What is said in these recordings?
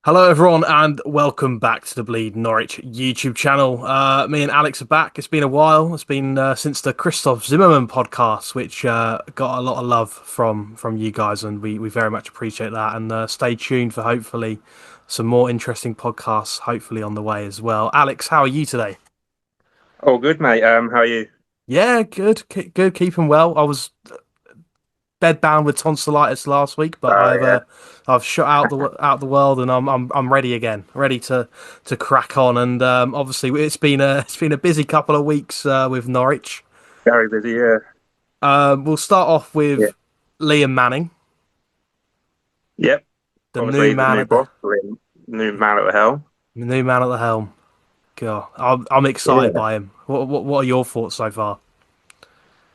Hello, everyone, and welcome back to the Bleed Norwich YouTube channel. Me and Alex are back. It's been a while. It's been since the Christoph Zimmerman podcast, which got a lot of love from you guys, and we very much appreciate that. And stay tuned for hopefully some more interesting podcasts, hopefully on the way as well. Alex, how are you today? Oh, good, mate. How are you? Yeah, good, good, keeping well. I was bedbound with tonsillitis last week, but Oh, yeah. I've shut out the world, and I'm ready again, ready to crack on. And obviously it's been a busy couple of weeks with Norwich. Very busy, yeah. We'll start off Yeah. with Liam Manning, Yep. the new Obviously, the man new at the boss, the new man at the helm. new man at the helm. God, I'm excited Yeah. by him. What are your thoughts so far?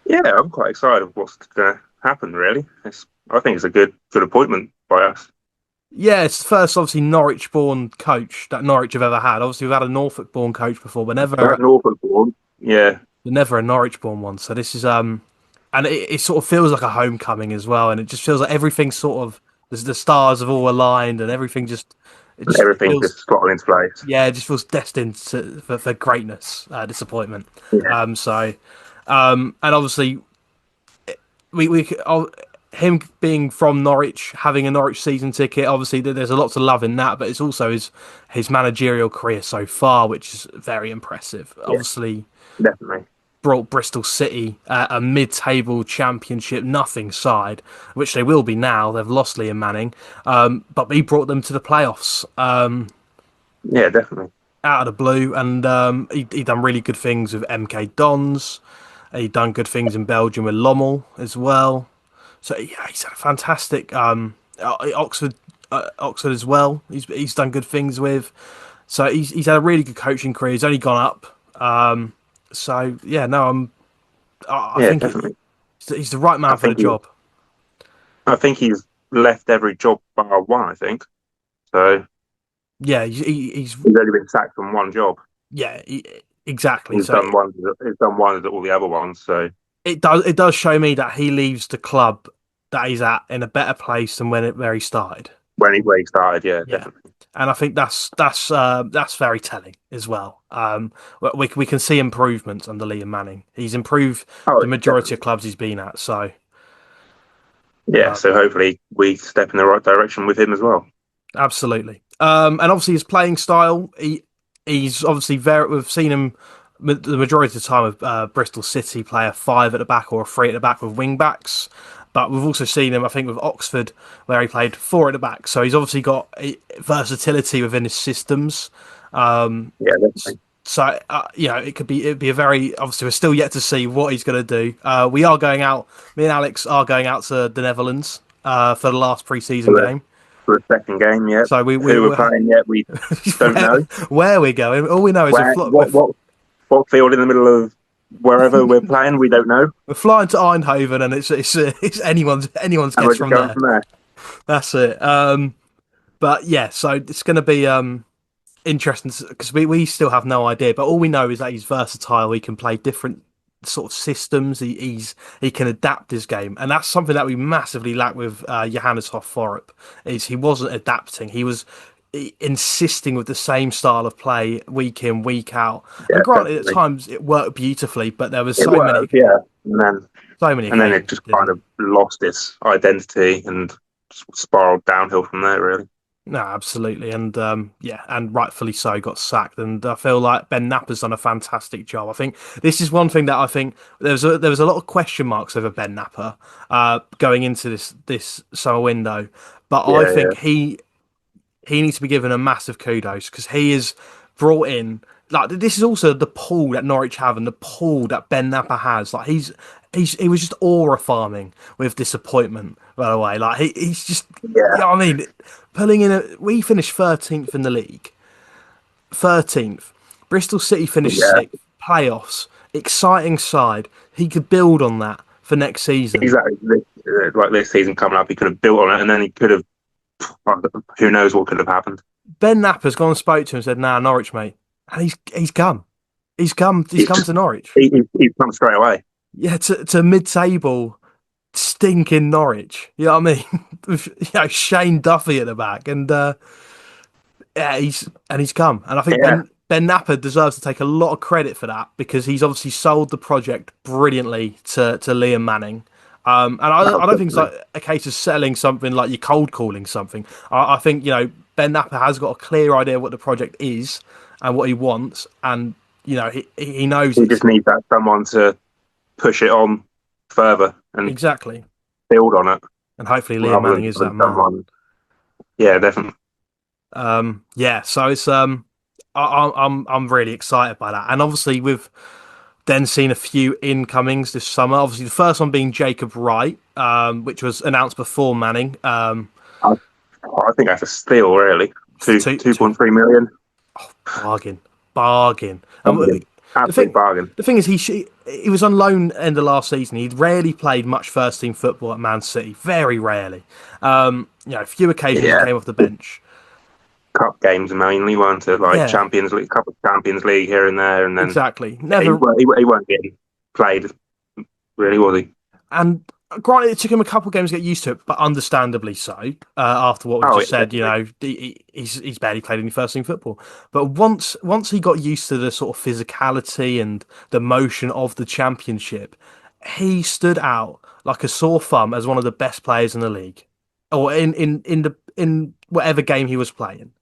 Yeah, I'm quite excited of what's going to happen, really. I think it's a good appointment by us. Yeah, it's the first obviously Norwich-born coach that Norwich have ever had. Obviously, we've had a Norfolk-born coach before, but That Norfolk board, yeah. never a Norwich-born one. So this is and it sort of feels like a homecoming as well, and it just feels like everything sort of the stars have all aligned, and everything just it Everything's feels, just slotted into place. yeah, it just feels destined for greatness, disappointment. Yeah. So and obviously we him being from Norwich, having a Norwich season ticket, obviously there's a lot to love in that, but it's also his managerial career so far, which is very impressive. Yeah, Obviously definitely. brought Bristol City a mid-table championship nothing side, which they will be now. They've lost Liam Manning, but he brought them to the playoffs Yeah, definitely. out of the blue, and he done really good things with MK Dons. He done good things in Belgium with Lommel as well. So yeah, he's had a fantastic Oxford as well. He's done good things with. So he's had a really good coaching career. He's only gone up. So yeah, no, I Yeah, think definitely. he's the right I man for the think he, job. I think he's left every job bar one, I think. So Yeah, he's only been sacked from one job. yeah, exactly. He's So done one. He's done one of all the other ones. So it does show me that he leaves the club that he's at in a better place than where he started. where he started, yeah, Yeah, definitely. and I think that's very telling as well. We can see improvements under Liam Manning. He's improved Oh, the majority of definitely. clubs he's been at. So Yeah. uh, So hopefully we step in the right direction with him as well. absolutely. And obviously his playing style. He's obviously very. We've seen him the majority of the time with Bristol City play a five at the back or a three at the back with wing backs. But we've also seen him, I think, with Oxford, where he played four at the back. So he's obviously got versatility within his systems. Um, Yeah, definitely. so it'd be a very obviously we're still yet to see what he's going to do. We are going out. Me and Alex are going out to the Netherlands for the last pre-season For the game. for the second game, yeah. So Who we're playing yet? We don't where, know. where we're going. All we know is Where what field in the middle of wherever we're playing, we don't know, we're flying to Eindhoven, and it's anyone's and we're guess just from going there. from there. That's it. But yeah, so it's going to be interesting because we still have no idea. But all we know is that he's versatile. He can play different sort of systems. He can adapt his game, and that's something that we massively lack with Johannes Hoff-Forup. Is he wasn't adapting. He was insisting with the same style of play week in week out. Yeah, And granted, at definitely. times it worked beautifully, but there was It was, yeah. And then so many and then it occasions just it kind didn't. of lost its identity and spiraled downhill from there, really. No, absolutely, and yeah, and rightfully so, got sacked. And I feel like Ben Napper's done a fantastic job. I think this is one thing that I think there was a lot of question marks over Ben Napper going into this summer window, but I Yeah, yeah, think he needs to be given a massive kudos because he is brought in. Like this is also the pull that Norwich have and the pull that Ben Napper has. Like he was just aura farming with disappointment. By the way, like he's just yeah, I mean, pulling in we finished 13th in the league, 13th. Bristol City finished yeah. sixth. Playoffs, exciting side. He could build on that for next season. Exactly. Like this season coming up, he could have built on it, and then he could have. Who knows what could have happened? Ben Napper's gone and spoke to him and said, "Nah, Norwich, mate," and he's come. He's come It's, to Norwich. he's come straight away. Yeah, to mid-table stinking Norwich. You know what I mean? With, Shane Duffy at the back, and Yeah, he's come, and I think Yeah, Ben Napper deserves to take a lot of credit for that because he's obviously sold the project brilliantly to Liam Manning. And no, I don't think it's definitely. like a case of selling something like you're cold calling something. I think Ben Napper has got a clear idea of what the project is and what he wants, and he knows He it's just needs that someone to push it on further and exactly, build on it, and hopefully Liam rather Manning than is that having man. someone. Yeah, definitely. Yeah, so it's I'm really excited by that, and obviously we've then seen a few incomings this summer. Obviously, the first one being Jacob Wright, which was announced before Manning. I, I think that's a steal, really. For Two two, two two point three million. bargain, bargain. And Bargain. the Absolute thing, bargain. the thing is, he was on loan end of last season. He'd rarely played much first team football at Man City, very rarely. A few occasions he Yeah, came off the bench. cup games mainly, weren't it? Like Yeah, Champions League, couple of Champions League here and there, and then exactly. he, Never. he won't get played, really, was he? And granted, it took him a couple of games to get used to it, but understandably so. After what we've Oh, just yeah, said, definitely. he's barely played any first team football. But once he got used to the sort of physicality and the motion of the championship, he stood out like a sore thumb as one of the best players in the league, or in whatever game he was playing.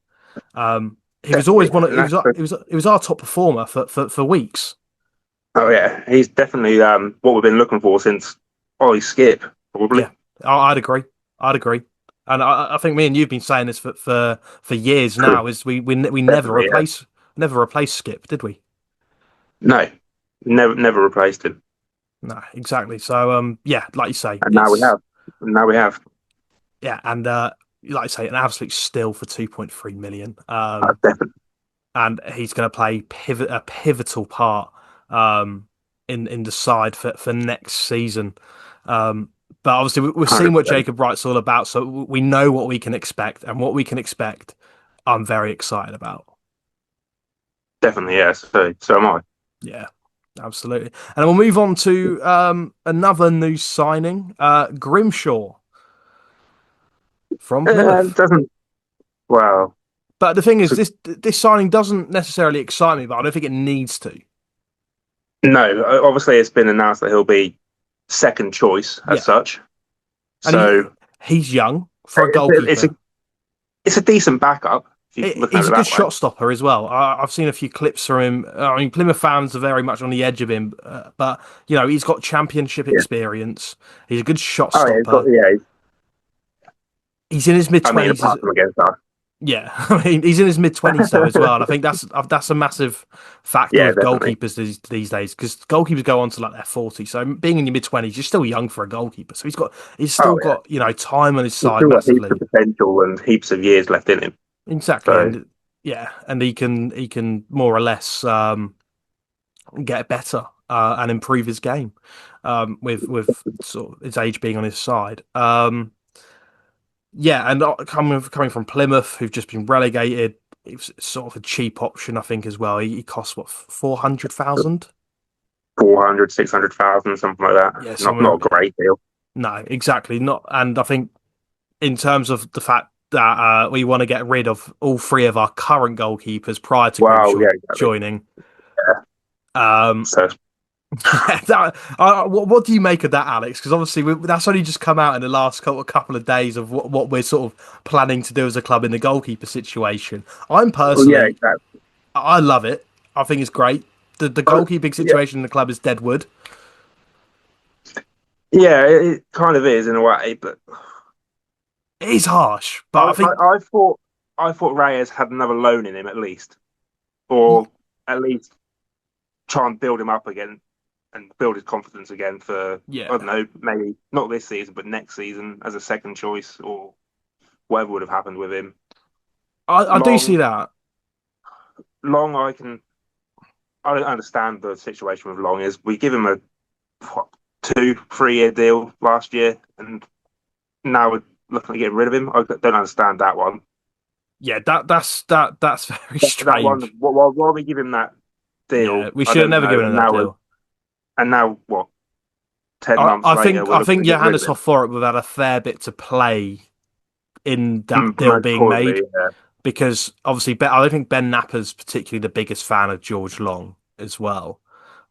He was always Definitely. one of And that's the, he was our top performer for weeks. oh yeah, he's definitely what we've been looking for since Ollie Skip, probably. Yeah, I'd agree. I'd agree. And I think me and you've been saying this for years now. Is we Definitely, yeah. never replaced Skip, did we? No, never replaced him. No, exactly. So yeah, like you say, And now we it's have. And now we have. yeah, and like I say, an absolute steal for 2.3 million. Definitely. And he's going to play a pivotal part in the side for next season. Um, but obviously, we've seen what 100%. Jacob Wright's all about, so we know what we can expect, and what we can expect, I'm very excited about. Definitely, yeah. So am I. Yeah, absolutely. And we'll move on to another new signing, Grimshaw from Plymouth. Doesn't, well, But the thing is, so, this signing doesn't necessarily excite me, but I don't think it needs to. no, obviously it's been announced that he'll be second choice as Yeah, such. and So he's young for a it's a goalkeeper. it's a decent backup if you look at He's it a good that way. shot stopper as well. I've seen a few clips from him. I mean, Plymouth fans are very much on the edge of him, but he's got championship Yeah. experience. He's a good shot Oh yeah, he's got stopper. yeah. He's in his mid I mean, twenties. apart from against us. Yeah, I mean, he's in his mid twenties though as well, and I think that's a massive factor Yeah, with definitely. goalkeepers these days because goalkeepers go on to like their 40s. So being in your mid 20s, you're still young for a goalkeeper. So he's Oh still yeah, got time on his he's side still got heaps of massively. potential and heaps of years left in him. Exactly, So and yeah, and he can more or less get better and improve his game with sort of his age being on his side. Yeah, and coming from Plymouth, who've just been relegated, it was sort of a cheap option, I think, as well. He costs what 400,000? 400, 600,000, something like that. Yeah, Not somewhere. a great deal. No, exactly not. And I think in terms of the fact that we want to get rid of all three of our current goalkeepers prior to Well, Grimshaw yeah, exactly. joining. Yeah. Um, So Yeah, what do you make of that, Alex? Because obviously that's only just come out in the last couple of days of what we're sort of planning to do as a club in the goalkeeper situation. I'm well, yeah, personally, exactly. I love it. I think it's great. The Oh, goalkeeping yeah, situation in the club is dead wood. yeah, it kind of is in a way, but It is harsh, but I, I think I, I thought I thought Reyes had another loan in him at least, or at least try and build him up again and build his confidence again for yeah, I don't know, maybe not this season, but next season as a second choice or whatever would have happened with him. I do see Long, that. long, I don't understand the situation with Long. Is we give him a what, 2, 3 year deal last year, and now we're looking to get rid of him. I don't understand that one. Yeah, that's very That one, strange. why we give him that Yeah, deal? we I should have don't never know. given him that deal. And now what? 10 months I later, think we're I looking think to get rid Johannes of him. Hoforup would have had a fair bit to play in that deal Most being probably, made. yeah. because obviously I don't think Ben Napper's particularly the biggest fan of George Long as well.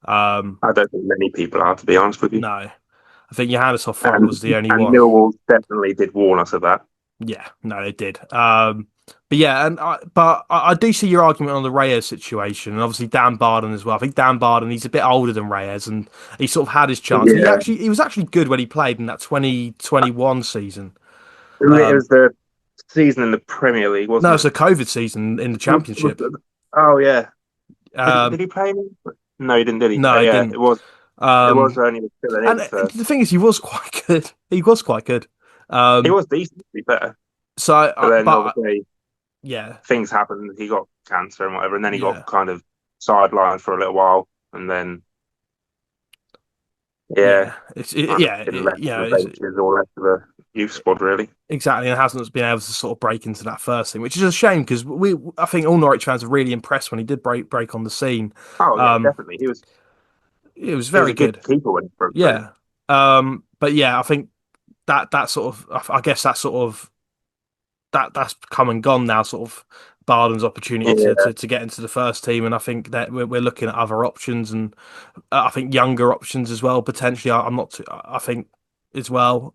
Um, I don't think many people are, to be honest with you. no, I think Johannes off front And was the only and one. Millwall definitely did warn us of that. Yeah, no, they did. But yeah, I do see your argument on the Reyes situation, and obviously Dan Barden as well. I think Dan Barden, he's a bit older than Reyes, and he sort of had his chance. And Yeah, he was actually good when he played in that 2021 season. it was the season in the Premier League, No, wasn't it's a it? COVID season in the Championship. Oh yeah, did Um, he play? No, he didn't. Did he? no, he Yeah, didn't. it was Um, only filling and in for. the thing is, he was quite good. He was quite good. He Um, was decent, to be fair. so, But then but obviously yeah, things happened. He got cancer and whatever, and then he got yeah, kind of sidelined for a little while, and then yeah, yeah. kind of been left Yeah. to the benches or left to the youth squad really. Exactly, and hasn't been able to sort of break into that first thing, which is a shame because I think all Norwich fans were really impressed when he did break on the scene. Oh yeah, Um, definitely. it was He was very a good good, keeper when he broke through. yeah. But yeah, I think that sort of, I guess that sort of that's come and gone now. Sort of Barden's opportunity Yeah, to get into the first team, and I think that we're looking at other options, and I think younger options as well potentially. I'm not too, I think as well,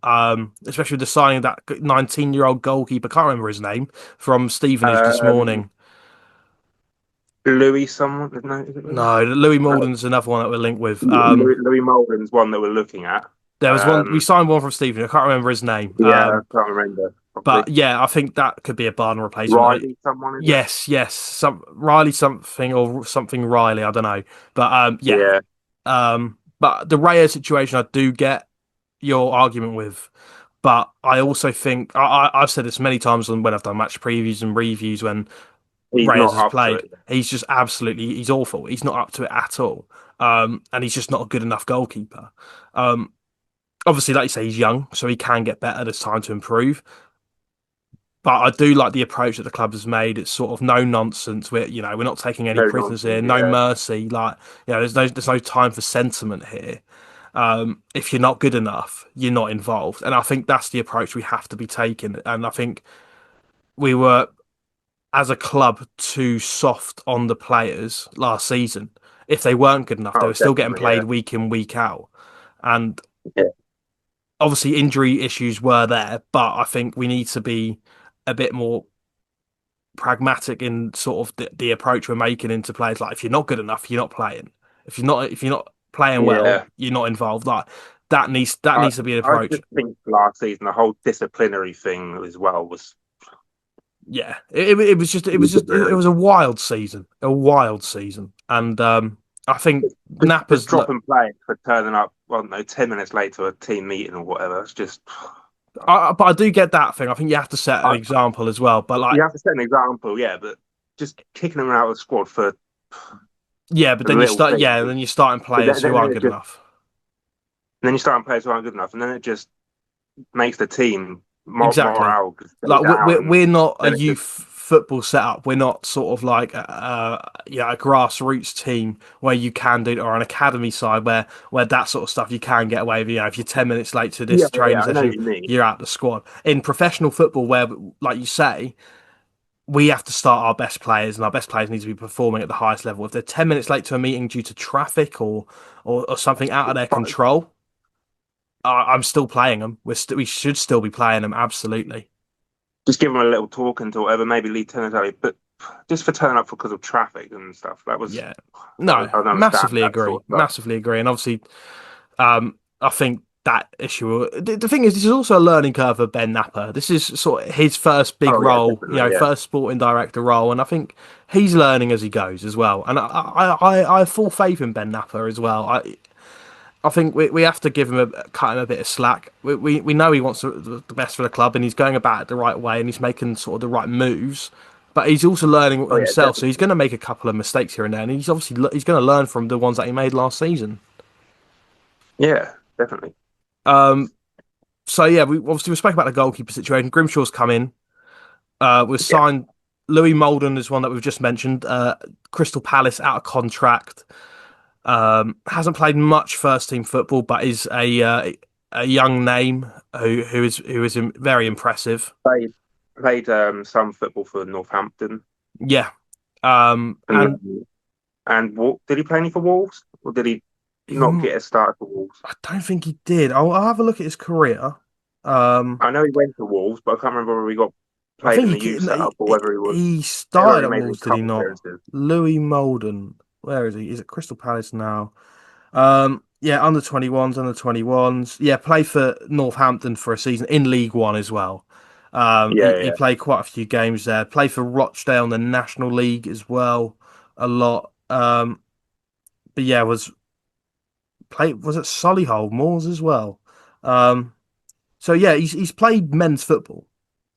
especially with the signing of that 19-year-old goalkeeper. Can't remember his name from Stevenage this um, morning. Louis, someone no, is it Louis? No, Louis No, Malden's another one that we're linked with. Louis Molden's one that we're looking at. There was one we Um, signed one from Stevenage. I can't remember his name. yeah, I can't remember But properly. yeah, I think that could be a Barden replacement. Riley, someone is it? Yes, yes, some Riley something or something Riley. I don't know, but yeah. Yeah, But the Raya situation, I do get your argument with, but I also think I've said this many times when I've done match previews and reviews when he's Reyes not has up to played. it. He's just absolutely he's awful. He's not up to it at all, and he's just not a good enough goalkeeper. Um, Obviously, like you say, he's young, so he can get better. There's time to improve. But I do like the approach that the club has made. It's sort of no nonsense. We're not taking any No prisoners nonsense. here, no Yeah, mercy. Like there's no time for sentiment here. If you're not good enough, you're not involved. And I think that's the approach we have to be taking. And I think we were, as a club, too soft on the players last season. If they weren't good enough, they oh were still getting definitely. Yeah, played week in, week out. And yeah. obviously injury issues were there, but I think we need to be a bit more pragmatic in sort of the approach we're making into players. Like if you're not good enough, you're not playing. If you're not playing well, Yeah. you're not involved. Like that I needs to be an I approach. just think last season the whole disciplinary thing as well was Yeah, it really was a wild season, and I think just Napper's. dropping players for turning up. Well, no, 10 minutes late to a team meeting or whatever. It's just But I do get that thing. I think you have to set an I, example as well. But like, you have to set an example, yeah. But just kicking them out of the squad for yeah, but a then you little start, thing, yeah, and then you're starting but players who aren't it good just enough. then you start players who aren't good enough, and then it just makes the team Exactly. morale go Like down, and we're not a then it youth just football setup. We're not sort of like a grassroots team where you can do it, or an academy side where that sort of stuff you can get away with. If you're 10 minutes late to yeah, this yeah. training I know what session, you mean. you're out the squad. In professional football, where like you say, we have to start our best players, and our best players need to be performing at the highest level. If they're 10 minutes late to a meeting due to traffic or something out of their But control, I'm still playing them. We should still be playing them. Absolutely. just give them a little talking to whatever, maybe lead turn early, but just for turning up because of traffic and stuff. That was Yeah. I No, don't understand massively that agree. sort of stuff. Massively agree. And obviously, I think that issue. The thing is, this is also a learning curve for Ben Napper. This is sort of his first big Oh yeah, role, definitely, yeah. first sporting director role, and I think he's learning as he goes as well. And I have full faith in Ben Napper as well. I think we have to give him cut him a bit of slack. We know he wants the best for the club, and he's going about it the right way, and he's making sort of the right moves. But he's also learning Oh yeah, himself, so he's definitely. going to make a couple of mistakes here and there, and he's going to learn from the ones that he made last season. Yeah, definitely. Um, so yeah, we spoke about the goalkeeper situation. Grimshaw's come in. We've Yeah. signed Louis Molden is one that we've just mentioned. Crystal Palace out of contract. Hasn't played much first team football, but is a young name who is very impressive. Played. played some football for Northampton, Yeah. and And did he play any for Wolves, or did he not he, get a start for Wolves? I don't think he did. I'll have a look at his career. Um, I know he went to Wolves, but I can't remember whether he got I played in the think youth setup or whether he was. he I started remember at he made a Wolves, did he couple not? appearances. Louis Molden. Where is he? He's at Crystal Palace now. Yeah, under 21s, under 21s. Yeah, played for Northampton for a season in League One as well. Yeah, He yeah. played quite a few games there. Played for Rochdale in the National League as well, a lot. But yeah, was at Solihull Moors as well. Um, so yeah, he's played men's football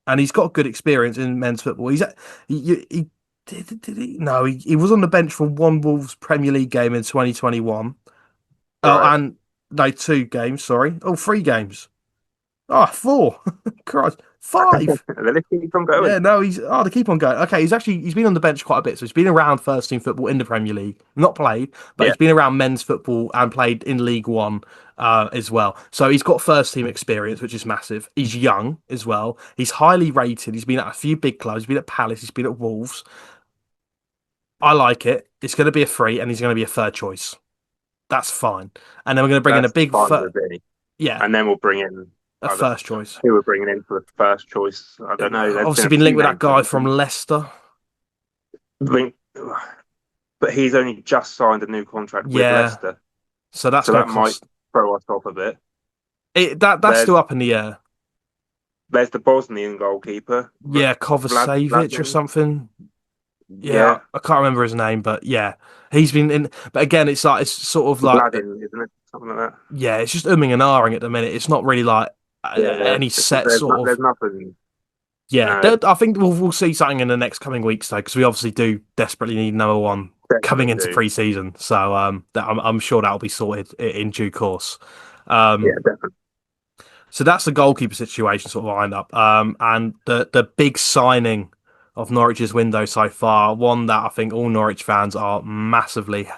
and he's got good experience in men's football. He did he? No, he was on the bench for one Wolves Premier League game in 2021. Oh, Right. and no, two games. Sorry. Oh, three games. Oh, four. Christ, five. The list keeps on Yeah, going. no, they keep on going. Okay, he's been on the bench quite a bit, so he's been around first team football in the Premier League. Not played, but Yeah, he's been around men's football and played in League One as well. So he's got first team experience, which is massive. He's young as well. He's highly rated. He's been at a few big clubs. He's been at Palace. He's been at Wolves. I like it. It's going to be a free, and he's going to be a third choice. That's fine. And then we're going to bring in a that's big, fine with me. yeah, And then we'll bring in a either first choice. who we're bringing in for the first choice. I don't know. There's been Obviously, a been few linked with that names guy from mentioned. Leicester. Link- But he's only just signed a new contract with Yeah, Leicester, so that's so going that to might cost. throw us off a bit. That's There's still up in the air. there's the Bosnian goalkeeper, Yeah, Kovacevic or Vladman. something. Yeah, Yeah, I can't remember his name, but yeah, he's been in. But again, it's sort of like Vladin, isn't it? Something like that. yeah, it's just umming and ahhing at the minute. It's not really like Yeah, any set sort there's of. nothing. Yeah, No, I think we'll see something in the next coming weeks though, because we obviously do desperately need number one coming definitely into do. pre-season. So I'm sure that'll be sorted in due course. Yeah, Um, definitely. so that's the goalkeeper situation sort of lined up. And the big signing of Norwich's window so far, one that I think all Norwich fans are massively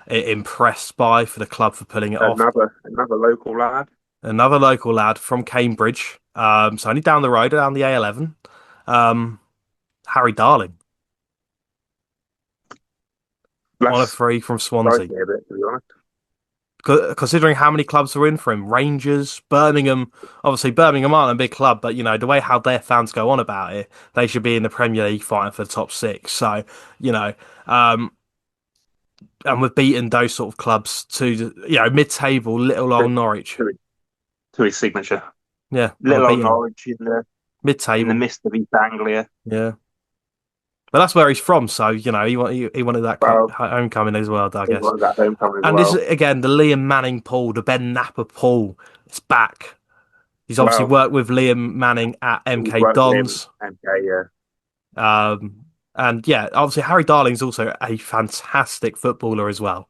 impressed by for the club for pulling it off. Another local lad. Another local lad from Cambridge, so only down the road, down the A11. Um, Harry Darling on a That's free from surprised Swansea. me a bit, to be honest. Considering how many clubs are in for him, Rangers, Birmingham. Obviously, Birmingham aren't a big club, but you know the way how their fans go on about it, they should be in the Premier League fighting for the top six. So, you know, um, and we've beaten those sort of clubs to mid-table, little To, old Norwich. to his signature. Yeah, and we've Little old beaten them Norwich in the mid-table. midst of East Anglia. Yeah, but that's where he's from, so you know he wanted that Well, homecoming as well, I he guess. was at homecoming as And this is well. again the Liam Manning pool, the Ben Napper pool. It's back. He's obviously Well, worked with Liam Manning at he's MK worked with him Dons. MK, yeah. And yeah, obviously Harry Darling's also a fantastic footballer as well.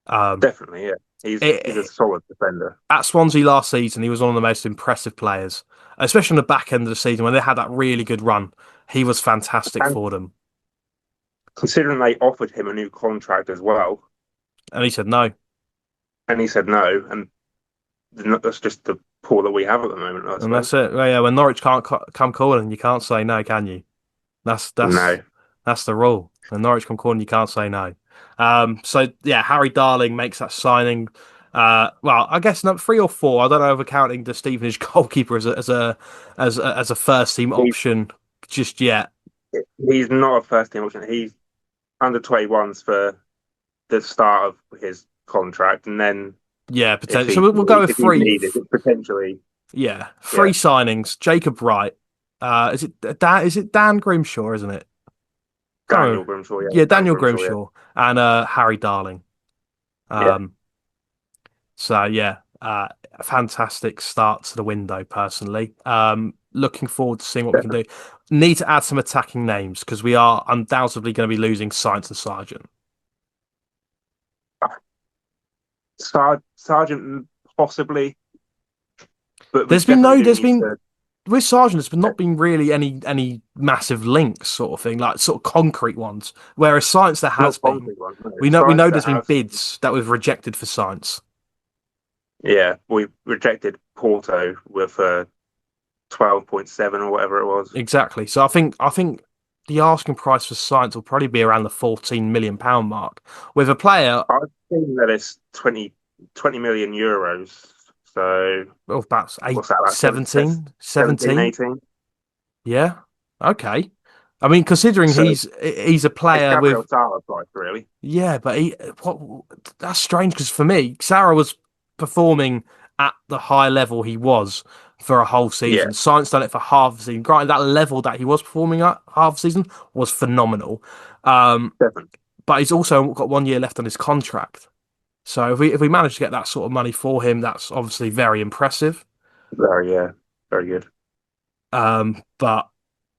Um, Definitely, yeah. He's a it, solid defender. at Swansea last season, he was one of the most impressive players, especially on the back end of the season when they had that really good run. He was fantastic And for them. considering they offered him a new contract as well, And he said no. and he said no, and that's just the pool that we have at the moment, I And suppose. that's it. Well, yeah, when Norwich can't come calling, you can't say no, can you? That's that's No, that's the rule. When Norwich come calling, you can't say no. So yeah, Harry Darling makes that signing. Well, I guess number three or four. I don't know if we're counting the Stevenage goalkeeper as a first team he's option just yet. he's not a first team option. He's under 21s for the start of his contract, and then Yeah, potentially. So we'll go with if he's three. needed, potentially, Yeah, yeah, three signings. Jacob Wright. Is it Dan? Is it Dan Grimshaw? Isn't it? Can't Daniel remember. Grimshaw, yeah, Yeah, Dan Daniel Grimshaw, yeah, Grimshaw and Harry Darling. yeah, Um, So yeah, a fantastic start to the window. Personally, looking forward to seeing what we can do. definitely. Need to add some attacking names because we are undoubtedly going to be losing Science and Sargent. Sergeant possibly, but we There's been definitely no, do there's need been to. with Sargent. There's been not been really any massive links sort of thing, like sort of concrete ones. Whereas Science there has Not been. concrete ones, no. We Science know that there's been has. bids that we've rejected for Science. Yeah, we rejected Porto with 12.7 or whatever it was. Exactly. So I think the asking price for Science will probably be around the £14 million mark. With a player I've seen that it's 20 million euros. So of about eight, what's that, like 17, 17, 17. 18? Yeah. Okay. I mean, considering So he's a it's player Gabriel with Sara price, really. yeah, but that's strange because for me, Sarah was performing at the high level he was for a whole Yeah, season. Science done it for half the season. Granted, that level that he was performing at half the season was phenomenal. Um, definitely. but he's also got 1 year left on his contract. So if we manage to get that sort of money for him, that's obviously very impressive. Very, yeah, very good. But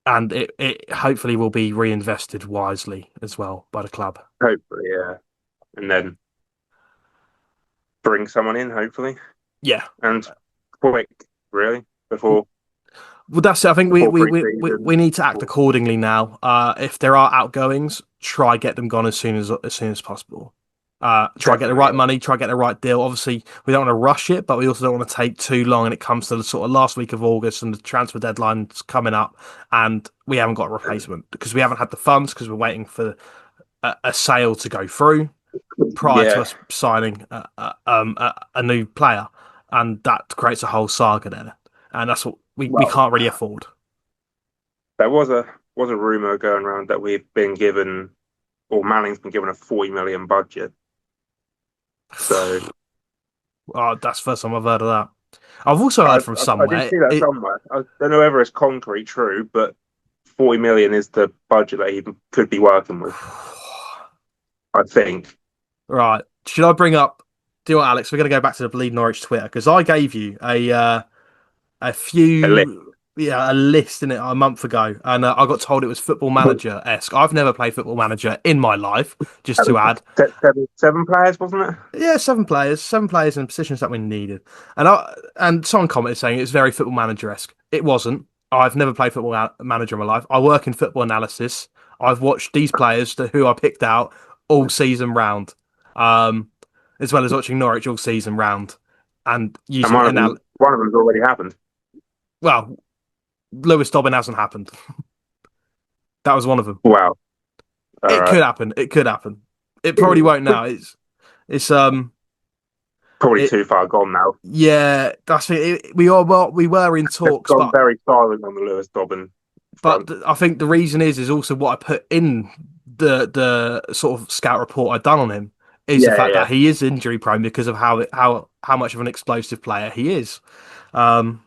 and it hopefully will be reinvested wisely as well by the club. Hopefully, yeah. And then bring someone in, hopefully. Yeah. And quick, really, before Well, that's it. I think we, before we, we, we pre-season. we need to act accordingly now. If there are outgoings, try get them gone as soon as possible. Try get the Definitely, right yeah. money, try get the right deal. Obviously, we don't want to rush it, but we also don't want to take too long. And it comes to the sort of last week of August, and the transfer deadline's coming up, and we haven't got a replacement because we haven't had the funds because we're waiting for a sale to go through prior to Yeah. us signing a new player, and that creates a whole saga there, and that's what we Well, can't really afford. there was a rumor going around that we've been given, or Manning's been given a 40 million budget. So Oh, that's the first time I've heard of that. I've also I, heard from I did somewhere see that it somewhere. I don't know whether it's concrete true, but 40 million is the budget that he could be working with. I think right. Should I bring up? Do you know what, Alex? We're going to go back to the Bleed Norwich Twitter because I gave you a a list. few a list in it a month ago, and I got told it was Football Manager esque. I've never played Football Manager in my life. Just to add, Seven players, wasn't it? yeah, seven players in positions that we needed, and someone commented saying it's very Football Manager esque. It wasn't. I've never played Football Manager in my life. I work in football analysis. I've watched these players who I picked out all season round, um, as well as watching Norwich all season round, and And using one of them's already happened. well, Lewis Dobbin hasn't happened. That was one of them. Wow. All It right. could happen. It could happen. It probably won't now. It's Probably it too far gone now. yeah. That's it. We were in They've talks, gone but very silent on the Lewis Dobbin front. I think the reason is also what I put in the sort of scout report I'd done on him is the Yeah, fact yeah. that he is injury prone because of how much of an explosive player he is. Um,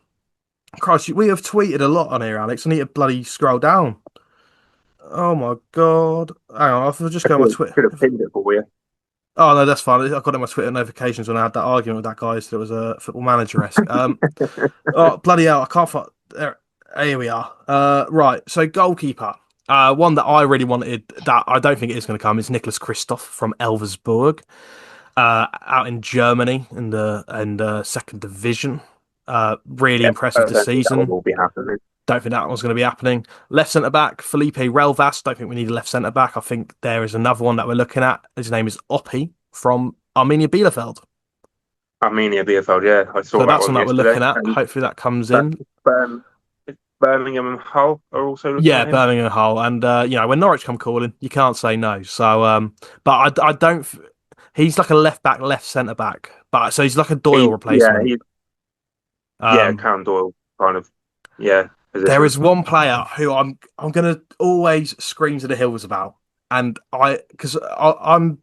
Christ, we have tweeted a lot on here, Alex. I need to bloody scroll down. Oh my god! Hang on, I'll just I go on should my have, Twitter. should have pinned it for you. Oh no, that's fine. I got it on my Twitter notifications when I had that argument with that guy. So it was a football manager esque. Oh bloody hell! I can't find. There, here we are. Right. So goalkeeper. One that I really wanted that I don't think it is going to come is Nicholas Christoph from Elversberg, out in Germany in the second division. Really Yeah, I impressive don't this think that one season. will be happening. Don't think that one's going to be happening. Left centre back, Felipe Relvas. Don't think we need a left centre back. I think there is another one that we're looking at. His name is Oppi from Arminia Bielefeld. Armenia BFL, yeah, I So saw that that's one one that we're yesterday. looking at. And Hopefully that comes but in. Birmingham and Hull are also looking Yeah, at him. Birmingham Hull, and when Norwich come calling, you can't say no. So, but I don't. He's like a left back, left centre back, but so he's like a Doyle replacement. Yeah, Um, Cam Doyle kind of, yeah, there position. is one player who I'm gonna always scream to the hills about, and I'm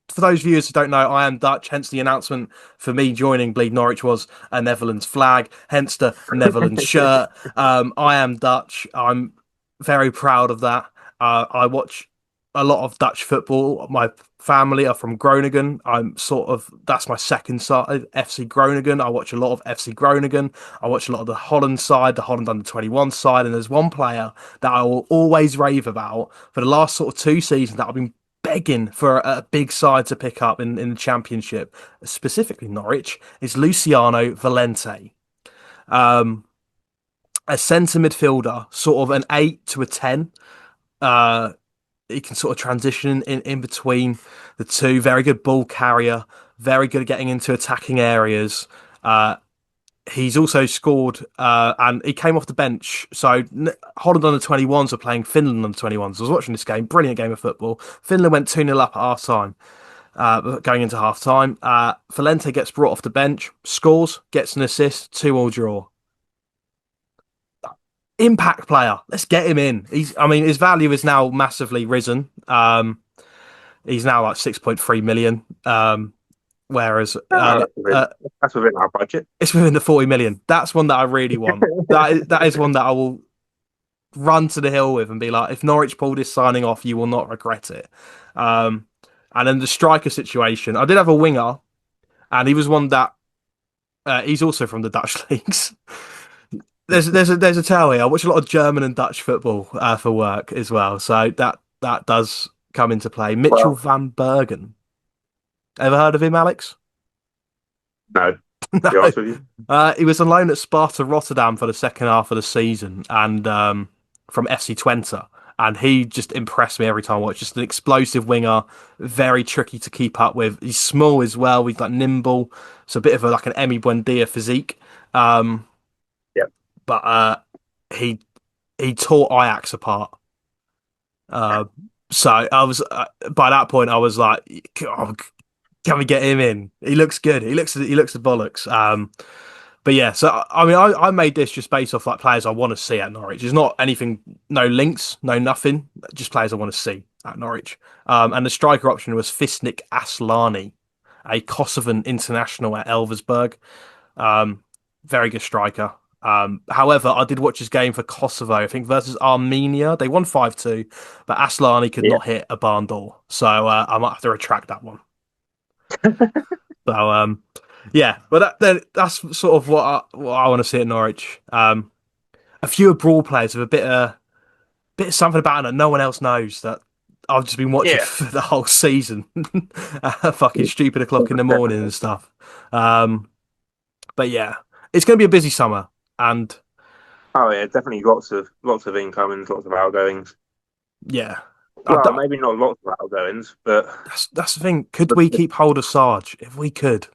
for those viewers who don't know, I am Dutch. Hence, the announcement for me joining Bleed Norwich was a Netherlands flag. Hence, the Netherlands shirt. I am Dutch. I'm very proud of that. I watch a lot of Dutch football. My family are from Groningen. I'm sort of that's my second side, FC Groningen. I watch a lot of FC Groningen. I watch a lot of the Holland side, the Holland under 21 side, and there's one player that I will always rave about for the last sort of 2 seasons that I've been begging for a big side to pick up in the championship, specifically Norwich, is Luciano Valente. Um, a centre midfielder, sort of an 8 to a 10. Uh, he can sort of transition in between the two. Very good ball carrier, very good at getting into attacking areas. Uh, He's also scored, and he came off the bench. So Holland under 21s are playing Finland under 21s. I was watching this game, brilliant game of football. Finland went 2-0 up at half time, going into half time. Valente gets brought off the bench, scores, gets an assist, 2-2 draw. Impact player, let's get him in. I mean, his value is now massively risen. He's now like 6.3 million. Whereas that's within our budget. it's within the 40 million. That's one that I really want. That is one that I will run to the hill with and be like, if Norwich pull this signing off, you will not regret it. And then the striker situation, I did have a winger, and he was one that he's also from the Dutch leagues. There's a tale here. I watch a lot of German and Dutch football for work as well, so that does come into play. Mitchell Well, van Bergen. Ever heard of him, Alex? no, to be No. honest with you. He was on loan at Sparta Rotterdam for the second half of the season, and from FC Twente, and he just impressed me every time I watched. Just an explosive winger, very tricky to keep up with. He's small as well. He's like nimble, so a bit of like an Emi Buendia physique. Um, Yeah. but he he tore Ajax apart. Uh, so I was by that point I was like, oh, can we get him in? He looks good. He looks the bollocks. But yeah, so I mean, I made this just based off like players I want to see at Norwich. It's not anything, no links, no nothing, just players I want to see at Norwich. And the striker option was Fisnik Aslani, a Kosovan international at Elversberg. Um, Very good striker. However, I did watch his game for Kosovo, I think versus Armenia. They won 5-2, but Aslani could Yeah. not hit a barn door. So I might have to retract that one. So yeah, but that's sort of what I want to see at Norwich. A few abroad players with a bit of something about them that no one else knows that I've just been watching Yeah. for the whole season. Fucking stupid o'clock in the morning and stuff. But yeah, it's going to be a busy summer, and Oh yeah, definitely lots of incomings, lots of outgoings. yeah, Well, maybe not lots of outgoings, but that's the thing. Could we keep hold of Sarge? If we could,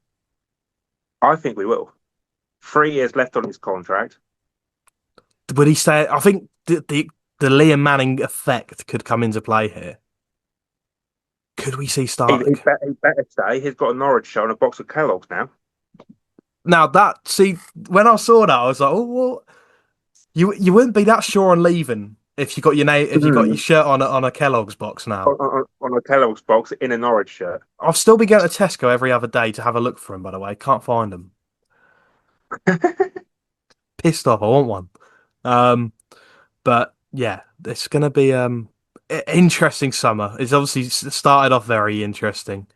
I think we will. 3 years left on his contract. would he stay? I think the Liam Manning effect could come into play here. Could we see He Stark? better stay. He's got a Norwich show and a box of Kellogg's now. Now when I saw that, I was like, oh, well, you wouldn't be that sure on leaving if you got your name, if you got your shirt on a Kellogg's box now. On a Kellogg's box in a Norwich shirt. I'll still be going to Tesco every other day to have a look for him, by the way. Can't find them. Pissed off. I want one. But yeah, it's going to be interesting summer. It's obviously started off very interesting.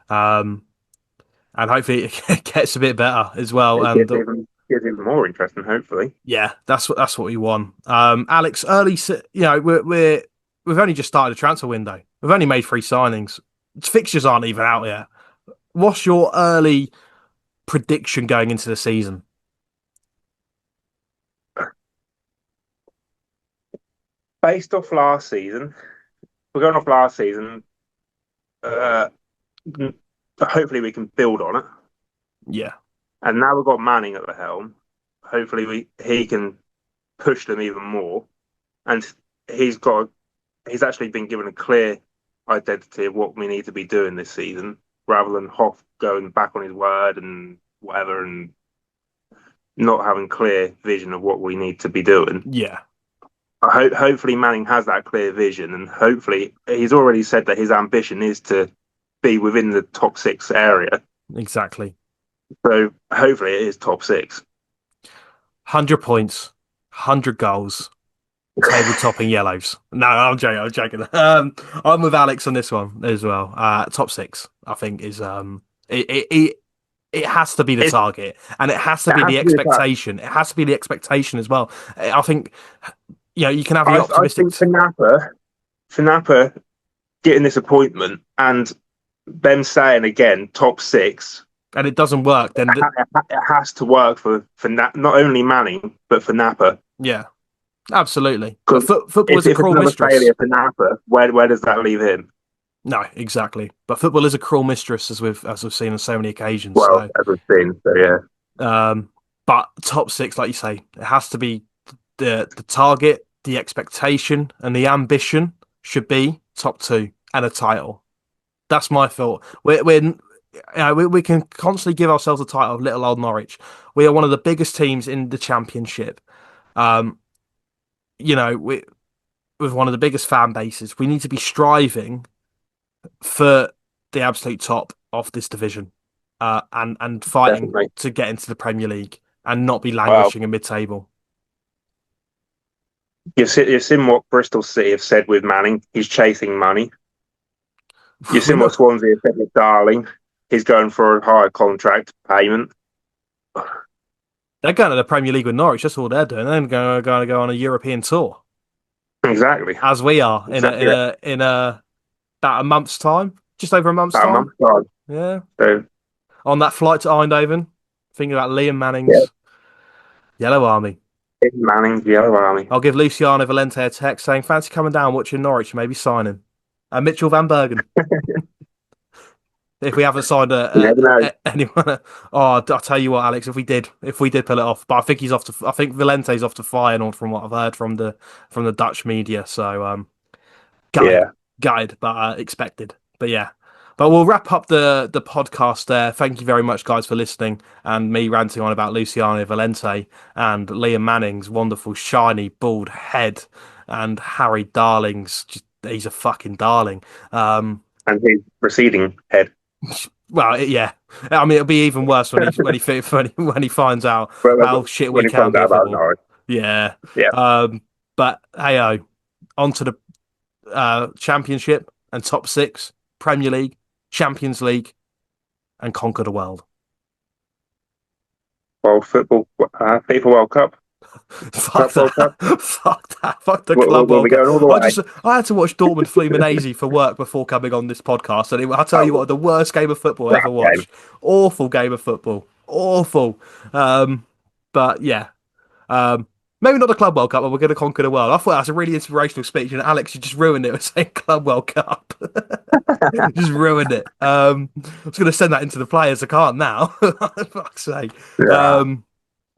Um, and hopefully it gets a bit better as well. It And gets even more interesting, hopefully. yeah, that's what we want. Alex, we've only just started a transfer window. We've only made 3 signings. Fixtures aren't even out yet. What's your early prediction going into the season? Based off last season, we're going off last season. Uh, Hopefully we can build on it. Yeah, And now we've got Manning at the helm. Hopefully he can push them even more. And he's actually been given a clear identity of what we need to be doing this season, rather than Hoff going back on his word and whatever, and not having clear vision of what we need to be doing. yeah, Hopefully Manning has that clear vision, and hopefully he's already said that his ambition is to be within the top 6 area. exactly. So hopefully it is top 6. 100 points, 100 goals, table topping yellows. No, I'm joking. I'm with Alex on this one as well. Top 6, I think, is it has to be the target, and it has to be the expectation. It has to be the expectation as well. I think, you can have the optimistic. I think for Napa getting this appointment and them saying again top 6, and it doesn't work, then it has to work for not only Manning but for Napa. yeah, absolutely. But football is If a cruel it's another mistress. failure for Napa, where does that leave him? No, exactly. But football is a cruel mistress, as we've seen on so many occasions. Well, as we've seen, so yeah. But top six, like you say, it has to be the target, the expectation, and the ambition should be top two and a title. That's my thought. We can constantly give ourselves a title of little old Norwich. We are one of the biggest teams in the championship. Um, we with one of the biggest fan bases. We need to be striving for the absolute top of this division, and fighting Definitely. to get into the Premier League and not be Well, languishing in mid-table. you've seen what Bristol City have said with Manning. He's chasing money. You've We're seen what not. Swansea have said with Darling. He's going for a higher contract payment. They're going to the Premier League with Norwich. That's all they're doing. They're going to go on a European tour, Exactly. as we are Exactly. in a about a month's time, just over a month's About a time. month's time. Yeah, So, on that flight to Eindhoven, thinking about Liam yeah, Manning's Yellow Army. Manning's Yellow Army. I'll give Luciano Valente a text saying, "Fancy coming down watching Norwich, maybe signing." And Mitchell Van Bergen. If we haven't signed You never know. anyone, oh, I'll tell you what, Alex. If we did pull it off, but I think he's off to. I think Valente's off to Feyenoord from what I've heard from the Dutch media. So gutted, Yeah. gutted, but expected. But yeah, but we'll wrap up the podcast there. Thank you very much, guys, for listening and me ranting on about Luciano Valente and Liam Manning's wonderful shiny bald head and Harry Darling's. He's a fucking darling. And his receding head. Well, yeah. I mean, it'll be even worse when he finds out When, when, how shit we when he can finds be out at about football. Norwich. Yeah. Yeah. But hey, on to the Championship and top six, Premier League, Champions League, and conquer the world. World Football, FIFA World Cup. Fuck Club World Cup. that. Fuck that. Fuck the We'll, Club we'll be World Cup. going all the way. I had to watch Dortmund Fluminense for work before coming on this podcast, and I'll tell you Oh, what, the worst game of football I ever crap game. watched. Awful game of football. Awful. But yeah. Maybe not the Club World Cup, but we're going to conquer the world. I thought that was a really inspirational speech, and Alex, you just ruined it with saying Club World Cup. Just ruined it. I was going to send that into the players. I can't now. Fuck's sake. Yeah.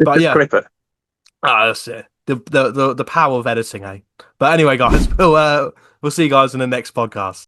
But Just yeah, clip it. that's it. The power of editing, eh? But anyway, guys, we'll see you guys in the next podcast.